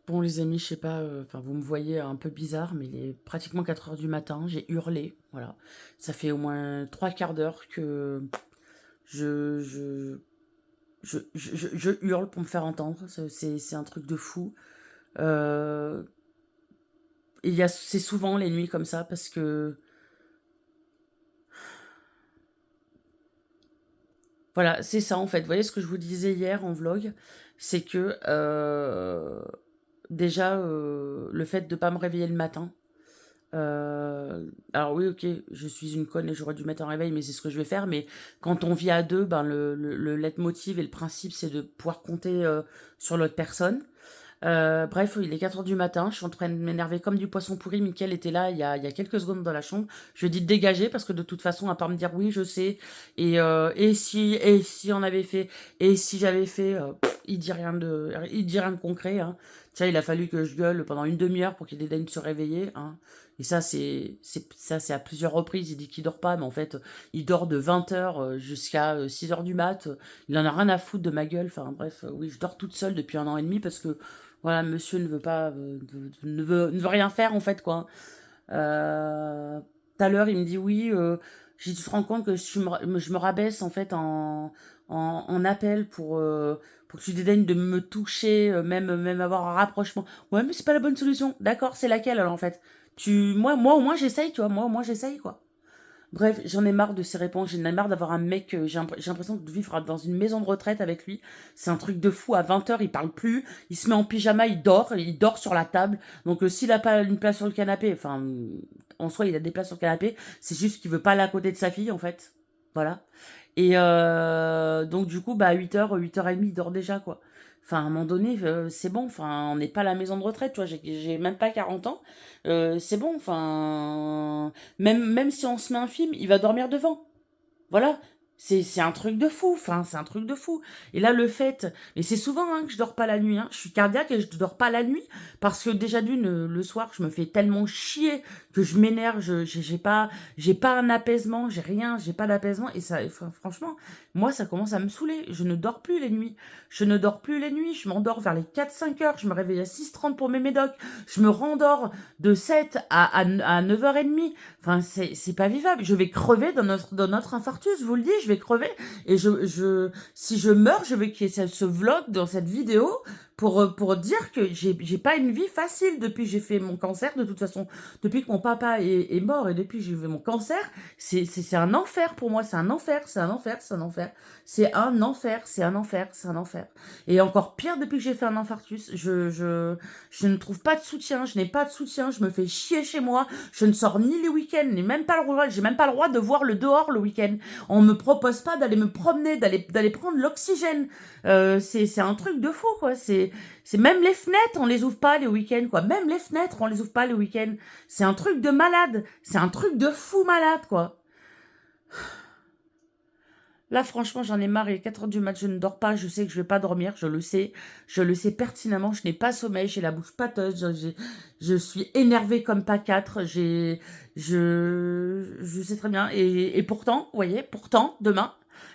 Bon les amis, je sais pas, enfin vous me voyez un peu bizarre, mais il est pratiquement 4 heures du matin, j'ai hurlé, voilà. Ça fait au moins 3 quarts d'heure que je, je, je hurle pour me faire entendre, c'est un truc de fou. Euh, et c'est souvent les nuits comme ça, parce que, voilà, c'est ça en fait. Vous voyez ce que je vous disais hier en vlog, c'est que déjà, le fait de pas me réveiller le matin, alors oui, ok, je suis une conne et j'aurais dû mettre un réveil, mais c'est ce que je vais faire. Mais quand on vit à deux, ben le leitmotiv et le principe, c'est de pouvoir compter sur l'autre personne. Bref, il est 4 heures du matin, je suis en train de m'énerver comme du poisson pourri. Mickaël était là il y a quelques secondes dans la chambre. Je lui ai dit de dégager parce que de toute façon, à part me dire oui, je sais, et si on avait fait, et si j'avais fait, il dit rien de concret. Hein. Tiens, il a fallu que je gueule pendant une demi-heure pour qu'il daigne se réveiller. Hein. Et ça, c'est à plusieurs reprises. Il dit qu'il dort pas, mais en fait, il dort de 20 heures jusqu'à 6 heures du mat. Il en a rien à foutre de ma gueule. Enfin, bref, oui, je dors toute seule depuis 1 an et demi parce que voilà, monsieur ne veut pas, ne veut rien faire en fait, quoi. Tout à l'heure, il me dit oui. J'ai dit, tu te rends compte que je me rabaisse en fait en appel pour que tu dédaignes de me toucher, même avoir un rapprochement. Ouais, mais c'est pas la bonne solution. D'accord, c'est laquelle alors en fait? Moi au moins j'essaye, tu vois. Moi au moins j'essaye, quoi. Bref, j'en ai marre de ces réponses, j'en ai marre d'avoir un mec, j'ai l'impression de vivre dans une maison de retraite avec lui. C'est un truc de fou, à 20 heures, il parle plus, il se met en pyjama, il dort sur la table. Donc s'il a pas une place sur le canapé, enfin, en soi, il a des places sur le canapé, c'est juste qu'il veut pas aller à côté de sa fille, en fait. Voilà. Et donc du coup, bah à 8 heures, 8h30, il dort déjà, quoi. Enfin, à un moment donné, c'est bon, enfin, on n'est pas à la maison de retraite, tu vois, j'ai même pas 40 ans. C'est bon, enfin, même si on se met un film, il va dormir devant. Voilà, c'est un truc de fou, enfin, c'est un truc de fou. Et là, le fait, mais c'est souvent hein, que je dors pas la nuit, hein. Je suis cardiaque et je dors pas la nuit parce que déjà d'une, le soir, je me fais tellement chier que je m'énerve, j'ai pas un apaisement, j'ai rien, j'ai pas d'apaisement et ça, enfin, franchement, moi, ça commence à me saouler. Je ne dors plus les nuits, je ne dors plus les nuits, je m'endors vers les 4-5 heures, je me réveille à 6h30 pour mes médocs, je me rendors de 7 à 9h30. Enfin, c'est pas vivable. Je vais crever dans notre infarctus, je vous le dis, je vais crever. Et si je meurs, je vais qu'il y ait ce vlog dans cette vidéo pour dire que j'ai pas une vie facile depuis que j'ai fait mon cancer. De toute façon, depuis que mon papa est mort et depuis que j'ai fait mon cancer, c'est un enfer pour moi. C'est un enfer, c'est un enfer, c'est un enfer. C'est un enfer, c'est un enfer, c'est un enfer. Et encore pire depuis que j'ai fait un infarctus. Je ne trouve pas de soutien, je n'ai pas de soutien, je me fais chier chez moi. Je ne sors ni les week-ends, ni même pas le droit, j'ai même pas le droit de voir le dehors le week-end. On me propose pas d'aller me promener, d'aller prendre l'oxygène. C'est un truc de fou, quoi. C'est même les fenêtres, on les ouvre pas les week-ends, quoi. Même les fenêtres, on les ouvre pas les week-ends. C'est un truc de malade. C'est un truc de fou malade, quoi. Là, franchement, j'en ai marre. Il est 4 heures du mat, je ne dors pas. Je sais que je vais pas dormir. Je le sais. Je le sais pertinemment. Je n'ai pas sommeil. J'ai la bouche pâteuse. Je suis énervée comme pas quatre. Je sais très bien. Et pourtant, vous voyez, pourtant, demain,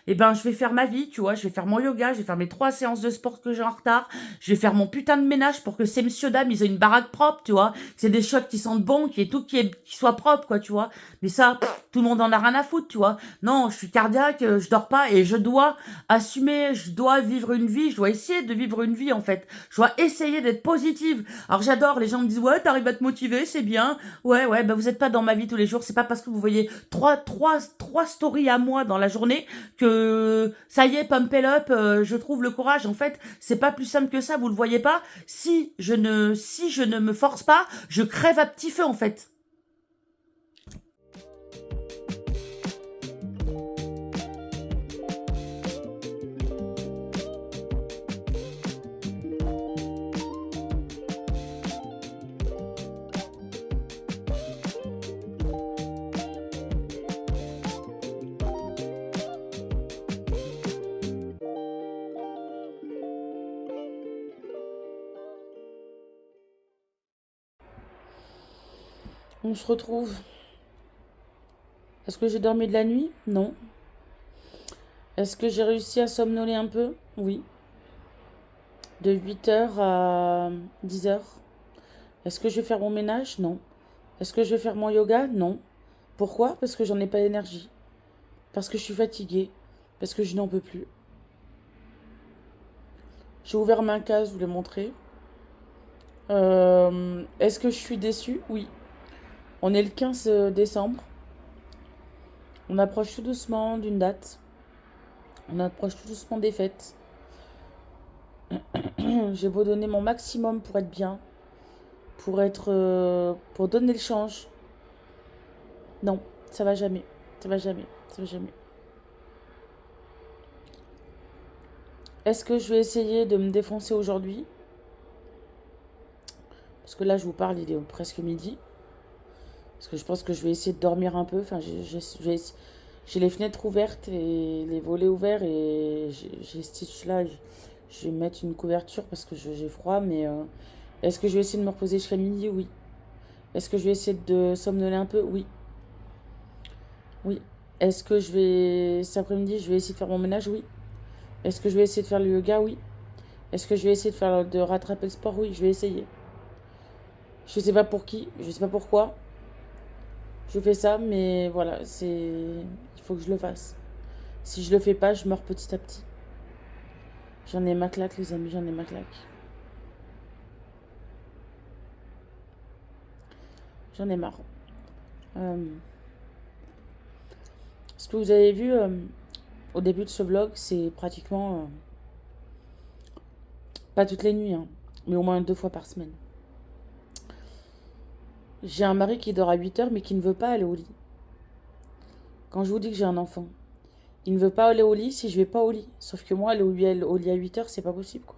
eh ben, je vais faire ma vie, tu vois. Je vais faire mon yoga. Je vais faire mes 3 séances de sport que j'ai en retard. Je vais faire mon putain de ménage pour que ces messieurs dames, ils aient une baraque propre, tu vois. Que c'est des shots qui sentent bon, qui est tout, qui soit propre, quoi, tu vois. Mais ça, tout le monde en a rien à foutre, tu vois. Non, je suis cardiaque, je dors pas et je dois assumer, je dois vivre une vie, je dois essayer de vivre une vie en fait. Je dois essayer d'être positive. Alors j'adore, les gens me disent ouais, t'arrives à te motiver, c'est bien. Ouais, ouais, bah vous êtes pas dans ma vie tous les jours. C'est pas parce que vous voyez trois stories à moi dans la journée que ça y est, pump it up, je trouve le courage. En fait, c'est pas plus simple que ça, vous le voyez pas. Si je ne me force pas, je crève à petit feu en fait. On se retrouve. Est-ce que j'ai dormi de la nuit? Non. Est-ce que j'ai réussi à somnoler un peu? Oui. De 8 heures à 10 heures. Est-ce que je vais faire mon ménage? Non. Est-ce que je vais faire mon yoga? Non. Pourquoi? Parce que j'en ai pas d'énergie. Parce que je suis fatiguée. Parce que je n'en peux plus. J'ai ouvert ma case, je vous l'ai montré. Est-ce que je suis déçue? Oui. On est le 15 décembre. On approche tout doucement d'une date. On approche tout doucement des fêtes. J'ai beau donner mon maximum pour être bien, pour donner le change. Non, ça va jamais. Ça va jamais. Ça va jamais. Est-ce que je vais essayer de me défoncer aujourd'hui? Parce que là, je vous parle, il est presque midi. Parce que je pense que je vais essayer de dormir un peu. Enfin, j'ai les fenêtres ouvertes et les volets ouverts et j'ai Stitch là. Je vais mettre une couverture parce que j'ai froid. Mais est-ce que je vais essayer de me reposer jusqu'à midi? Oui. Est-ce que je vais essayer de somnoler un peu? Oui. Oui. Est-ce que cet après-midi, je vais essayer de faire mon ménage? Oui. Est-ce que je vais essayer de faire le yoga? Oui. Est-ce que je vais essayer de rattraper le sport? Oui, je vais essayer. Je sais pas pour qui, je sais pas pourquoi. Je fais ça, mais voilà, il faut que je le fasse. Si je le fais pas, je meurs petit à petit. J'en ai ma claque, les amis, j'en ai ma claque. J'en ai marre. Euh, Ce que vous avez vu au début de ce vlog, c'est pratiquement pas toutes les nuits, hein, mais au moins 2 fois par semaine. J'ai un mari qui dort à 8 heures, mais qui ne veut pas aller au lit. Quand je vous dis que j'ai un enfant, il ne veut pas aller au lit si je vais pas au lit. Sauf que moi, aller au lit à 8 heures, c'est pas possible, quoi.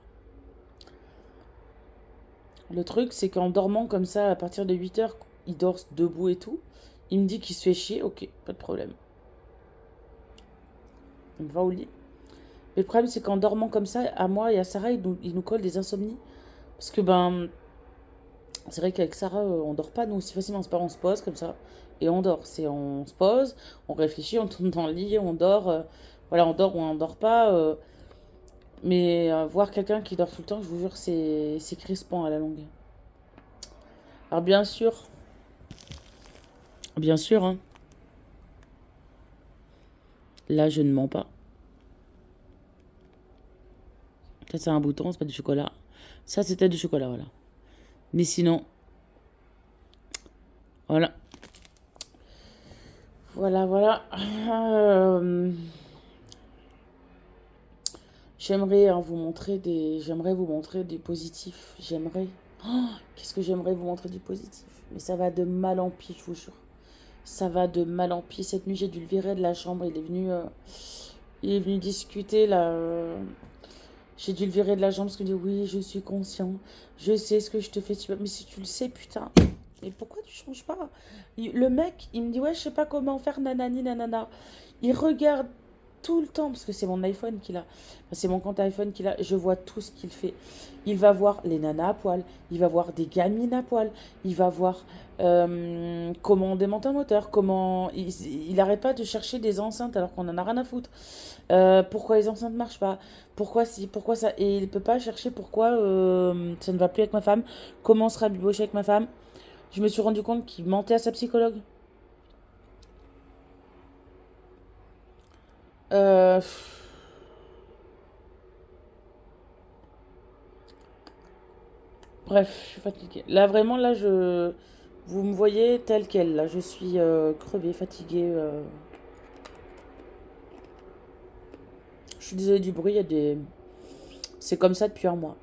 Le truc, c'est qu'en dormant comme ça, à partir de 8 heures, il dort debout et tout. Il me dit qu'il se fait chier, ok, pas de problème. On va au lit. Mais le problème, c'est qu'en dormant comme ça, à moi et à Sarah, il nous colle des insomnies. Parce que, c'est vrai qu'avec Sarah, on dort pas, nous, aussi facilement. C'est pas, on se pose comme ça et on dort. On se pose, on réfléchit, on tourne dans le lit, on dort. Voilà, on dort ou on dort pas. Mais voir quelqu'un qui dort tout le temps, je vous jure, c'est crispant à la longue. Alors, bien sûr, hein, là, je ne mens pas. Ça, c'est un bouton, c'est pas du chocolat. Ça, c'était du chocolat, voilà. Mais sinon, voilà. Voilà, voilà. J'aimerais vous montrer des positifs. Qu'est-ce que j'aimerais vous montrer du positif. Mais ça va de mal en pis, je vous jure. Ça va de mal en pis. Cette nuit, j'ai dû le virer de la chambre. Il est venu discuter là. J'ai dû le virer de la chambre parce qu'il dit oui, je suis conscient. Je sais ce que je te fais. Mais si tu le sais, putain. Mais pourquoi tu changes pas? Le mec, il me dit ouais, je sais pas comment faire, nanani, nanana. Il regarde tout le temps, parce que c'est mon iPhone qu'il a. Enfin, c'est mon compte iPhone qu'il a. Je vois tout ce qu'il fait. Il va voir les nanas à poil. Il va voir des gamines à poil. Il va voir comment on démonte un moteur. Comment. Il arrête pas de chercher des enceintes alors qu'on en a rien à foutre. Pourquoi les enceintes marchent pas? Pourquoi si? Pourquoi ça? Et il peut pas chercher pourquoi ça ne va plus avec ma femme. Comment sera biboché avec ma femme? Je me suis rendu compte qu'il mentait à sa psychologue. Euh, Bref, je suis fatiguée. Là, vraiment, là, vous me voyez tel quel. Là, je suis crevée, fatiguée. Je suis désolée du bruit. C'est comme ça depuis un mois.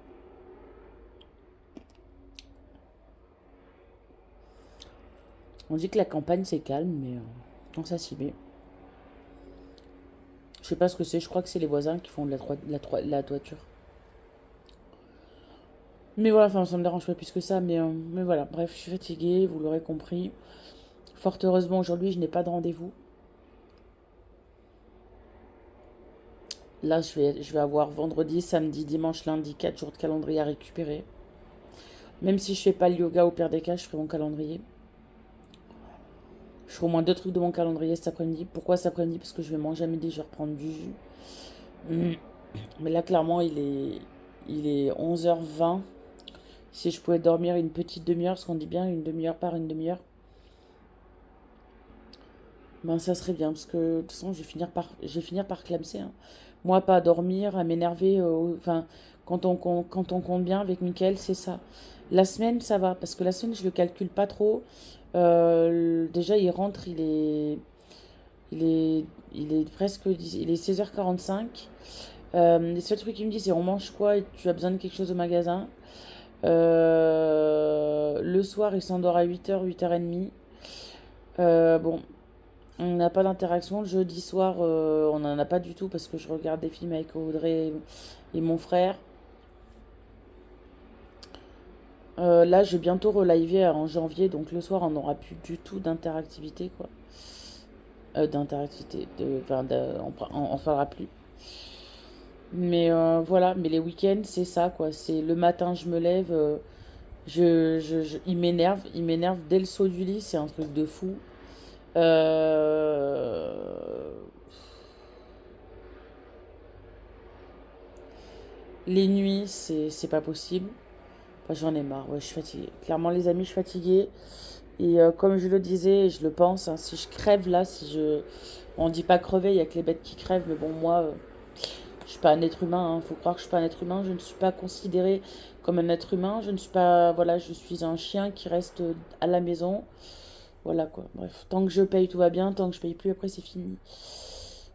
On dit que la campagne, c'est calme, mais non, ça s'y met. Je sais pas ce que c'est. Je crois que c'est les voisins qui font de la toiture. Mais voilà, enfin, ça me dérange pas plus que ça. Mais voilà, bref, je suis fatiguée, vous l'aurez compris. Fort heureusement, aujourd'hui, je n'ai pas de rendez-vous. Là, je vais avoir vendredi, samedi, dimanche, lundi, 4 jours de calendrier à récupérer. Même si je fais pas le yoga, au pire des cas, je ferai mon calendrier. Je ferai au moins 2 trucs de mon calendrier cet après-midi. Pourquoi cet après-midi? Parce que je vais manger à midi, je vais reprendre du jus. Mais là, clairement, Il est 11h20. Si je pouvais dormir une petite demi-heure, ce qu'on dit bien, une demi-heure par une demi-heure, ben ça serait bien, parce que de toute façon, je vais finir par clamser, hein. Moi, pas à dormir, à m'énerver, enfin, quand on compte bien avec Mickaël, c'est ça. La semaine, ça va, parce que la semaine, je le calcule pas trop. Déjà, il rentre, il est, il est presque, il est 16h45. Les seuls trucs qu'il me dit, c'est on mange quoi et tu as besoin de quelque chose au magasin. Le soir, il s'endort à 8h, 8h30. Bon, on n'a pas d'interaction. Le jeudi soir, on n'en a pas du tout parce que je regarde des films avec Audrey et mon frère. Là, je vais bientôt reliver en janvier, donc le soir, on n'aura plus du tout d'interactivité, quoi. D'interactivité, enfin, on parlera plus. Mais voilà, mais les week-ends, c'est ça, quoi. C'est le matin, je me lève, il m'énerve dès le saut du lit, c'est un truc de fou. Euh, les nuits, c'est pas possible. Enfin, j'en ai marre, ouais, je suis fatiguée. Clairement, les amis, je suis fatiguée. Et comme je le disais, et je le pense, hein, si je crève là, si je. On dit pas crever, il y a que les bêtes qui crèvent, mais bon, moi, je suis pas un être humain, hein. Faut croire que je suis pas un être humain. Je ne suis pas considérée comme un être humain. Je ne suis pas. Voilà, je suis un chien qui reste à la maison. Voilà quoi. Bref, tant que je paye, tout va bien. Tant que je paye plus, après, c'est fini.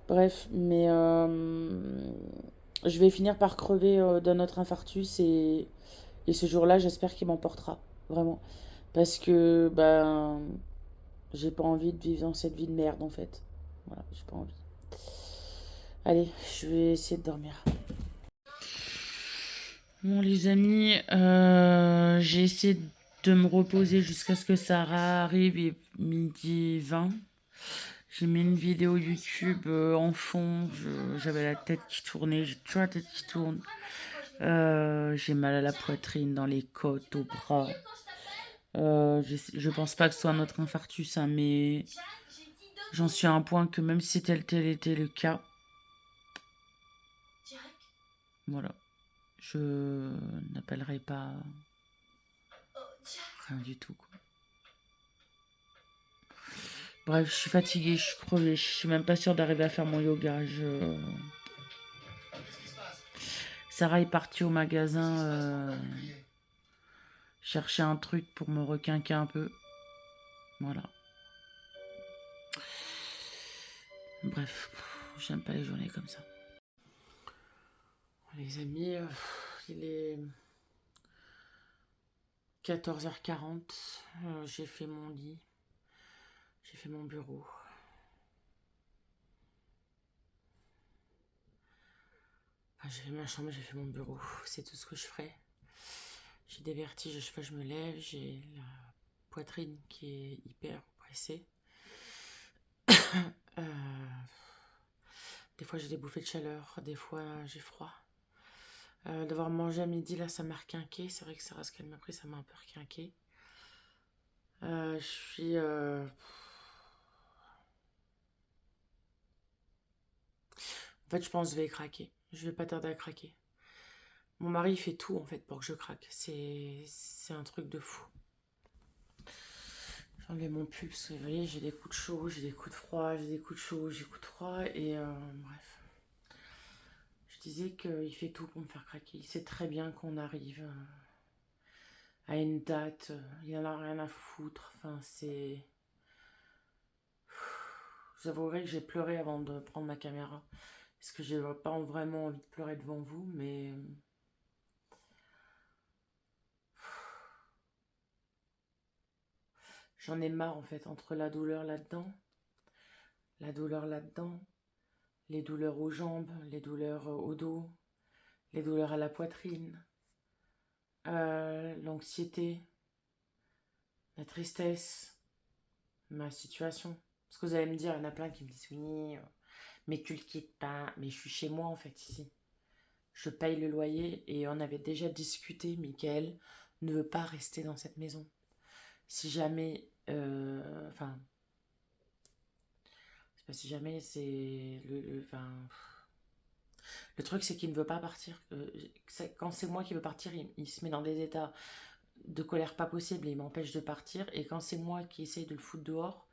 Bref, mais je vais finir par crever d'un autre infarctus et ce jour-là, j'espère qu'il m'emportera. Vraiment. Parce que, ben, j'ai pas envie de vivre dans cette vie de merde en fait. Voilà, j'ai pas envie. Allez, je vais essayer de dormir. Bon, les amis, j'ai essayé de me reposer jusqu'à ce que Sarah arrive et midi 20. J'ai mis une vidéo YouTube en fond. J'avais la tête qui tournait. J'ai toujours la tête qui tourne. J'ai mal à la poitrine, dans les côtes, au bras. Je pense pas que ce soit un autre infarctus, hein, mais j'en suis à un point que même si tel était le cas, voilà, je n'appellerai pas rien du tout, quoi. Bref, je suis fatiguée, je suis crevée, je suis même pas sûre d'arriver à faire mon yoga. Sarah est partie au magasin chercher un truc pour me requinquer un peu. Voilà. Bref, j'aime pas les journées comme ça. Les amis, il est 14h40. J'ai fait mon lit. J'ai fait mon bureau. Enfin, j'ai fait ma chambre, j'ai fait mon bureau. C'est tout ce que je ferai. J'ai des vertiges à chaque fois que je me lève. J'ai la poitrine qui est hyper pressée. Euh, des fois j'ai des bouffées de chaleur, des fois j'ai froid. Devoir manger à midi, là, ça m'a requinqué. C'est vrai que c'est ce qu'elle m'a pris, ça m'a un peu requinqué. Je suis... En fait, je pense que je vais craquer. Je vais pas tarder à craquer. Mon mari fait tout, en fait, pour que je craque. C'est un truc de fou. J'enlève mon pull parce que vous voyez, j'ai des coups de chaud, j'ai des coups de froid, j'ai des coups de chaud, j'ai des coups de froid. Et bref. Je disais qu'il fait tout pour me faire craquer. Il sait très bien qu'on arrive à une date. Il en a rien à foutre. Enfin, c'est... J'avouerai que j'ai pleuré avant de prendre ma caméra. Parce que j'ai pas vraiment envie de pleurer devant vous, mais... J'en ai marre en fait, entre la douleur là-dedans, les douleurs aux jambes, les douleurs au dos, les douleurs à la poitrine, l'anxiété, la tristesse, ma situation. Parce que vous allez me dire, il y en a plein qui me disent oui, mais tu le quittes pas. Mais je suis chez moi en fait ici. Je paye le loyer et on avait déjà discuté, Michael ne veut pas rester dans cette maison. Si jamais, enfin, c'est pas si jamais, c'est enfin, Le truc, c'est qu'il ne veut pas partir. Quand c'est moi qui veux partir, il se met dans des états de colère pas possible et il m'empêche de partir. Et quand c'est moi qui essaye de le foutre dehors,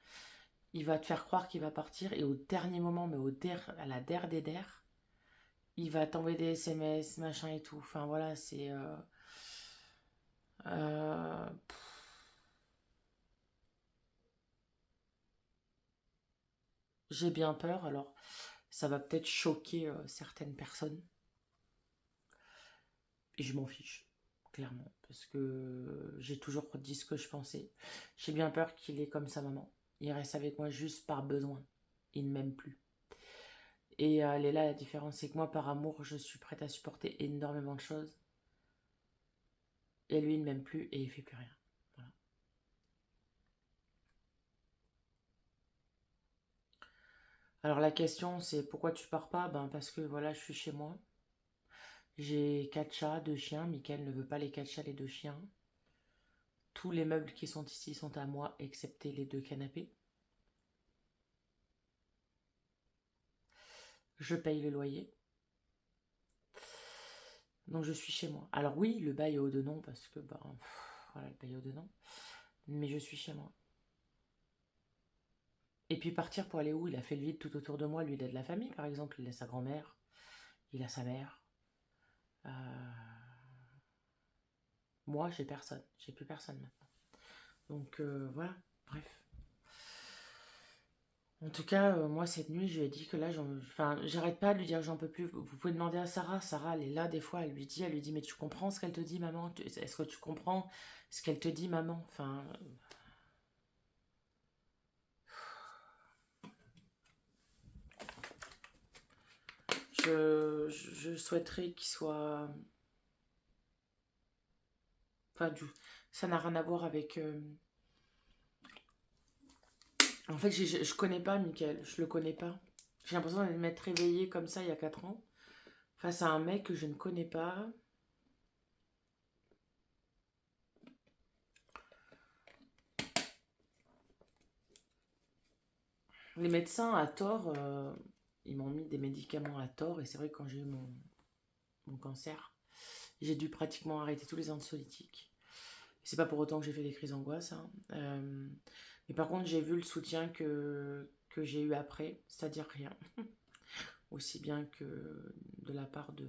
il va te faire croire qu'il va partir. Et au dernier moment, mais à la der des der, il va t'envoyer des SMS, machin et tout. Enfin voilà, c'est... euh, j'ai bien peur. Alors, ça va peut-être choquer certaines personnes. Et je m'en fiche, clairement. Parce que j'ai toujours dit ce que je pensais. J'ai bien peur qu'il ait comme sa maman. Il reste avec moi juste par besoin. Il ne m'aime plus. Et elle est là, la différence, c'est que moi, par amour, je suis prête à supporter énormément de choses. Et lui, il ne m'aime plus et il fait plus rien. Voilà. Alors la question, c'est pourquoi tu pars pas? Ben parce que voilà, je suis chez moi. J'ai 4 chats, 2 chiens. Mickaël ne veut pas les 4 chats, les 2 chiens. Tous les meubles qui sont ici sont à moi, excepté les 2 canapés. Je paye le loyer. Donc je suis chez moi. Alors oui, le bail est au dedans parce que voilà, le bail est au dedans. Mais je suis chez moi. Et puis partir pour aller où? Il a fait le vide tout autour de moi. Lui, il a de la famille, par exemple. Il a sa grand-mère, il a sa mère. Euh, Moi, j'ai personne. J'ai plus personne maintenant. Donc voilà, bref. En tout cas, moi, cette nuit, je lui ai dit que là, enfin, j'arrête pas de lui dire que j'en peux plus. Vous pouvez demander à Sarah. Sarah, elle est là des fois, elle lui dit, mais tu comprends ce qu'elle te dit, maman? Est-ce que tu comprends ce qu'elle te dit, maman? Enfin, je souhaiterais qu'il soit... Enfin, ça n'a rien à voir avec... En fait, je connais pas Mickaël, je le connais pas. J'ai l'impression de m'être réveillée comme ça il y a 4 ans, face à un mec que je ne connais pas. Les médecins, à tort, ils m'ont mis des médicaments à tort. Et c'est vrai que quand j'ai eu mon cancer, j'ai dû pratiquement arrêter tous les anxiolytiques. C'est pas pour autant que j'ai fait des crises d'angoisse, hein. Mais par contre, j'ai vu le soutien que j'ai eu après, c'est-à-dire rien. Aussi bien que de la part de...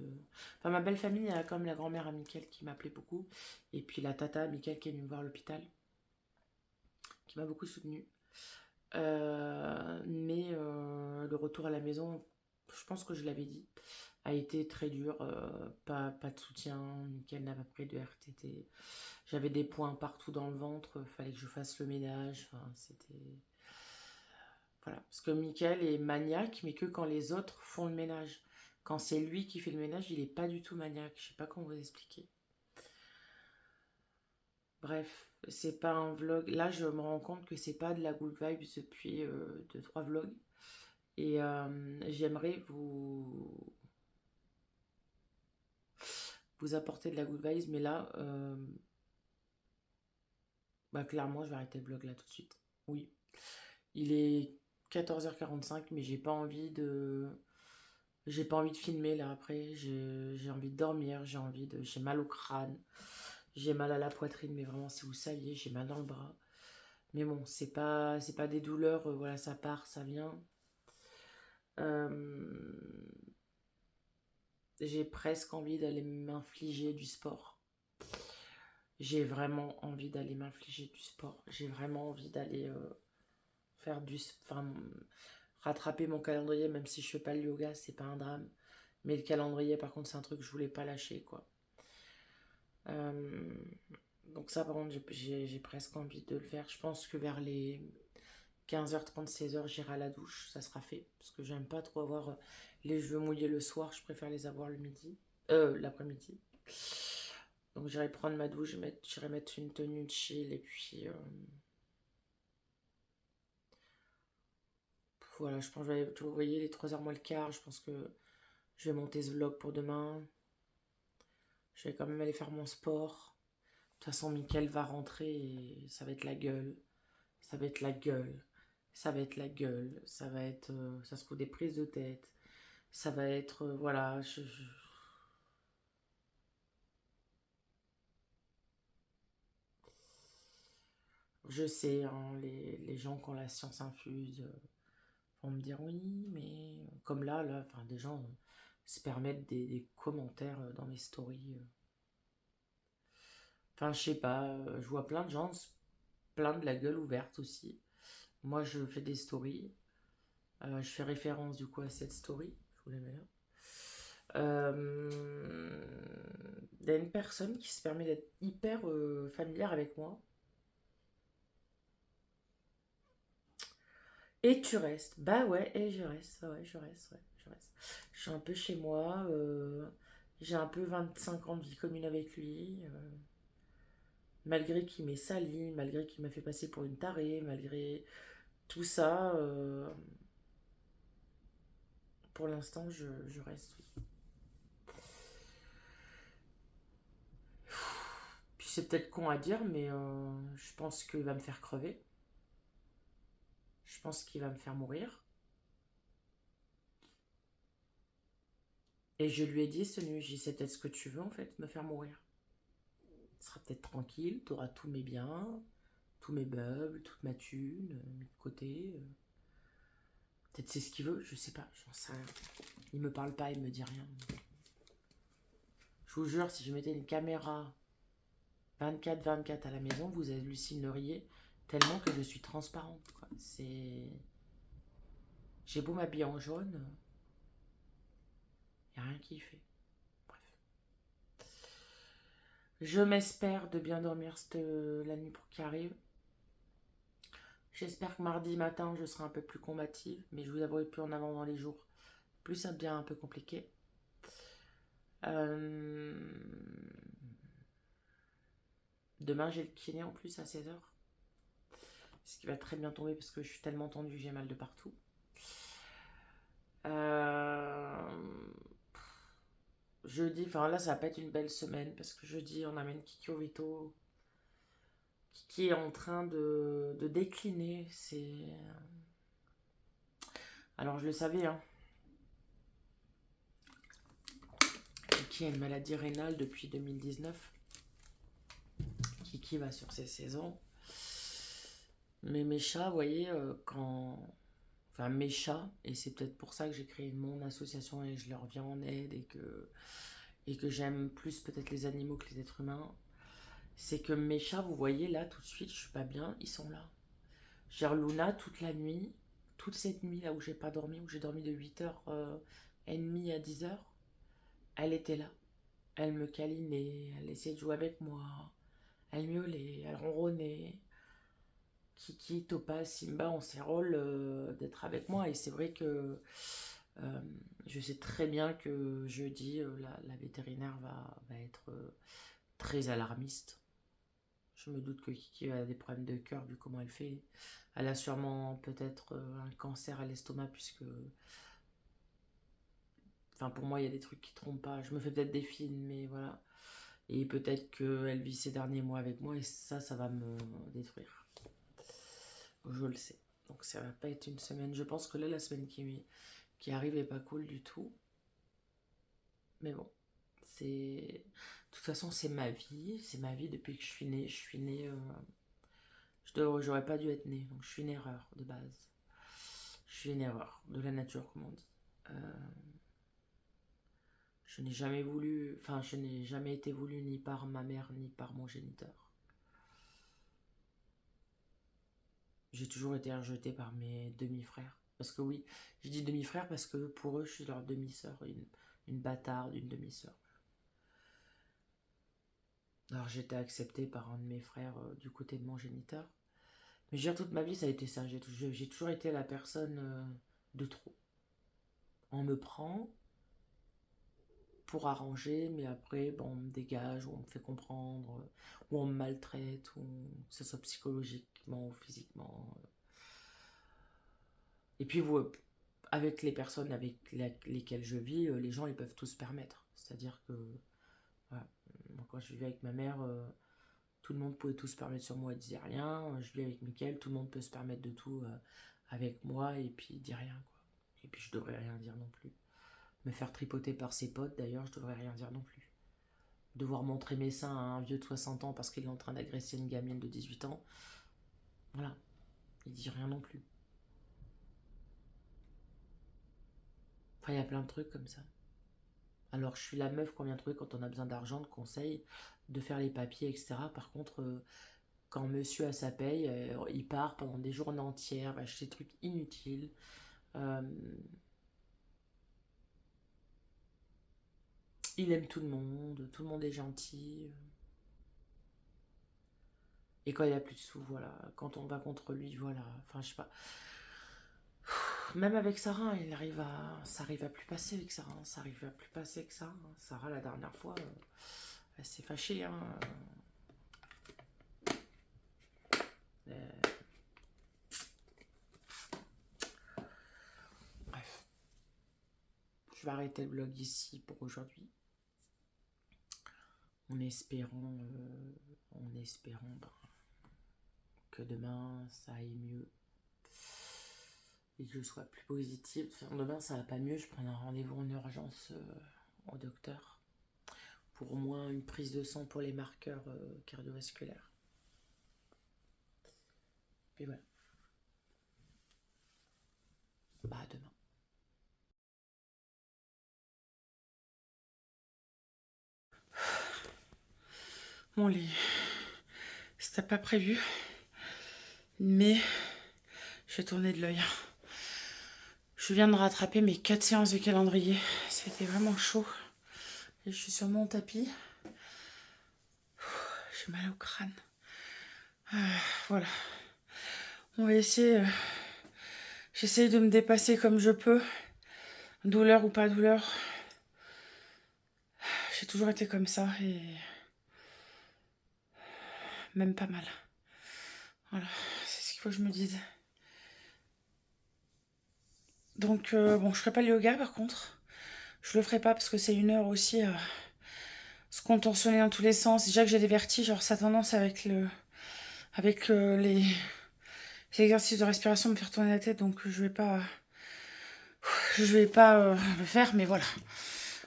Enfin, ma belle famille, il y a comme la grand-mère à Mickaël qui m'appelait beaucoup. Et puis la tata à Mickaël qui est venue me voir à l'hôpital, qui m'a beaucoup soutenue. Mais le retour à la maison, je pense que je l'avais dit, a été très dur. Pas de soutien, Mickaël n'a pas pris de RTT. J'avais des points partout dans le ventre, fallait que je fasse le ménage. Enfin, c'était... Voilà. Parce que Mickaël est maniaque, mais que quand les autres font le ménage. Quand c'est lui qui fait le ménage, il est pas du tout maniaque. Je sais pas comment vous expliquer. Bref, c'est pas un vlog. Là, je me rends compte que c'est pas de la good vibes depuis 2-3 vlogs. Et j'aimerais vous apporter de la good vibes, mais là, clairement, je vais arrêter le vlog là tout de suite. Oui, il est 14h45, mais j'ai pas envie de filmer là après. J'ai envie de dormir, j'ai mal au crâne, j'ai mal à la poitrine, mais vraiment, si vous saviez, j'ai mal dans le bras. Mais bon, c'est pas des douleurs, voilà, ça part, ça vient. Euh, j'ai presque envie d'aller m'infliger du sport. J'ai vraiment envie d'aller m'infliger du sport. J'ai vraiment envie d'aller faire enfin, rattraper mon calendrier, même si je fais pas le yoga, c'est pas un drame. Mais le calendrier, par contre, c'est un truc que je voulais pas lâcher, quoi. Euh, donc ça, par contre, j'ai presque envie de le faire. Je pense que vers les 15h30, 16h, j'irai à la douche, ça sera fait. Parce que j'aime pas trop avoir les cheveux mouillés le soir, je préfère les avoir le midi. L'après-midi. Donc j'irai prendre ma douche, j'irai mettre une tenue de chill et puis voilà, je pense que vous voyez les 3h moins le quart, je pense que je vais monter ce vlog pour demain. Je vais quand même aller faire mon sport. De toute façon, Mickaël va rentrer et ça va être la gueule. Ça va être la gueule. Ça va être la gueule. Ça va être... ça se trouve des prises de tête. Ça va être, voilà, je sais, hein, les gens qui ont la science infuse vont me dire oui, mais comme là, enfin, des gens se permettent des commentaires dans mes stories. Enfin, je sais pas, je vois plein de gens se plaindre de la gueule ouverte aussi. Moi, je fais des stories. Je fais référence du coup à cette story. Je vous la mets là. Il y a une personne qui se permet d'être hyper familière avec moi. Et tu restes. Bah ouais, et je reste. Ouais, je reste, ouais, je reste. Je suis un peu chez moi. J'ai un peu 25 ans de vie commune avec lui. Malgré qu'il m'ait sali, malgré qu'il m'a fait passer pour une tarée, malgré tout ça, pour l'instant, je reste. Oui. Puis c'est peut-être con à dire, mais je pense qu'il va me faire crever. Je pense qu'il va me faire mourir. Et je lui ai dit cette nuit, j'ai dit, c'est peut-être ce que tu veux en fait, me faire mourir. Tu seras peut-être tranquille, tu auras tous mes biens, tous mes meubles, toute ma thune, mis de côté. Peut-être c'est ce qu'il veut, je sais pas, j'en sais rien. Il me parle pas, il me dit rien. Je vous jure, si je mettais une caméra 24/24 à la maison, vous hallucineriez tellement que je suis transparente. Quoi. C'est... J'ai beau m'habiller en jaune, y a rien qui y fait. Bref. Je m'espère de bien dormir la nuit pour qui arrive. J'espère que mardi matin, je serai un peu plus combative, mais je vous avouerai plus en avant dans les jours. Plus ça devient un peu compliqué. Euh, Demain, j'ai le kiné en plus à 16h. Ce qui va très bien tomber parce que je suis tellement tendue que j'ai mal de partout. Euh, Jeudi, enfin là, ça va pas être une belle semaine parce que jeudi, on amène Kiki au Vito. Kiki est en train de décliner. Alors, je le savais, hein. Kiki a une maladie rénale depuis 2019. Kiki va sur ses saisons. Mais mes chats, vous voyez, enfin, mes chats, et c'est peut-être pour ça que j'ai créé mon association et je leur viens en aide et que j'aime plus peut-être les animaux que les êtres humains. C'est que mes chats, vous voyez, là, tout de suite, je suis pas bien, ils sont là. Gère Luna toute la nuit, toute cette nuit là où j'ai pas dormi, où j'ai dormi de 8h30 à 10h, elle était là. Elle me câlinait, elle essayait de jouer avec moi, elle miaulait, elle ronronnait. Kiki, Topaz, Simba ont ces rôles d'être avec moi. Et c'est vrai que euh, je sais très bien que jeudi, la vétérinaire va être très alarmiste. Je me doute que Kiki a des problèmes de cœur vu comment elle fait. Elle a sûrement peut-être un cancer à l'estomac puisque... Enfin, pour moi, il y a des trucs qui trompent pas. Je me fais peut-être des films, mais voilà. Et peut-être qu'elle vit ces derniers mois avec moi et ça va me détruire. Je le sais. Donc ça va pas être une semaine. Je pense que là, la semaine qui arrive est pas cool du tout. Mais bon, c'est... De toute façon, c'est ma vie. C'est ma vie depuis que je suis née. Je suis née... J'aurais pas dû être née. Donc je suis une erreur de base. Je suis une erreur de la nature, comme on dit. Euh, je n'ai jamais voulu... Enfin, je n'ai jamais été voulu ni par ma mère, ni par mon géniteur. J'ai toujours été rejetée par mes demi-frères. Parce que oui, je dis demi-frère parce que pour eux, je suis leur demi-sœur, une bâtarde, une demi-sœur. Alors j'étais acceptée par un de mes frères du côté de mon géniteur. Mais je veux dire, toute ma vie, ça a été ça. J'ai toujours été la personne de trop. On me prend pour arranger, mais après, bon, on me dégage, ou on me fait comprendre, ou on me maltraite, ou que ce soit psychologiquement ou physiquement. Et puis, vous, avec les personnes avec lesquelles je vis, les gens, ils peuvent tout se permettre. C'est-à-dire que, voilà, moi, quand je vivais avec ma mère, tout le monde pouvait tout se permettre sur moi, elle disait rien. Je vis avec Mickaël, tout le monde peut se permettre de tout avec moi, et puis il dit rien, quoi. Et puis je devrais rien dire non plus. Me faire tripoter par ses potes, d'ailleurs, je devrais rien dire non plus. Devoir montrer mes seins à un vieux de 60 ans parce qu'il est en train d'agresser une gamine de 18 ans. Voilà, il dit rien non plus. Enfin, il y a plein de trucs comme ça. Alors, je suis la meuf qu'on vient trouver quand on a besoin d'argent, de conseils, de faire les papiers, etc. Par contre, quand monsieur a sa paye, il part pendant des journées entières, va acheter des trucs inutiles. Euh, il aime tout le monde est gentil. Et quand il a plus de sous, voilà. Quand on va contre lui, voilà. Enfin, je sais pas. Même avec Sarah, ça arrive à plus passer avec Sarah. Ça arrive à plus passer que ça. Sarah, la dernière fois, elle s'est fâchée. Hein. Euh, Bref, je vais arrêter le vlog ici pour aujourd'hui. En espérant ben, que demain ça aille mieux et que je sois plus positive. Enfin, demain ça va pas mieux, je prends un rendez-vous en urgence au docteur pour au moins une prise de sang pour les marqueurs cardiovasculaires. Puis voilà, bah à demain. Bon les, c'était pas prévu, mais j'ai tourné de l'œil. Je viens de rattraper mes 4 séances de calendrier. C'était vraiment chaud. Et je suis sur mon tapis. J'ai mal au crâne. Voilà. On va essayer. J'essaye de me dépasser comme je peux. Douleur ou pas douleur. J'ai toujours été comme ça et même pas mal. Voilà, c'est ce qu'il faut que je me dise. Donc bon, je ferai pas le yoga par contre. Je le ferai pas parce que c'est 1 heure aussi se contorsionner dans tous les sens. Déjà que j'ai des vertiges, genre ça a tendance avec les exercices de respiration me faire tourner la tête, donc je vais pas le faire, mais voilà.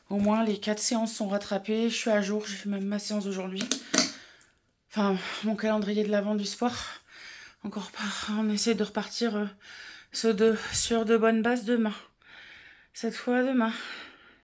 Au moins les 4 séances sont rattrapées, je suis à jour, j'ai fait même ma séance d'aujourd'hui. Enfin, mon calendrier de l'avant du sport. Encore pas. On essaie de repartir sur de bonnes bases demain. Cette fois demain.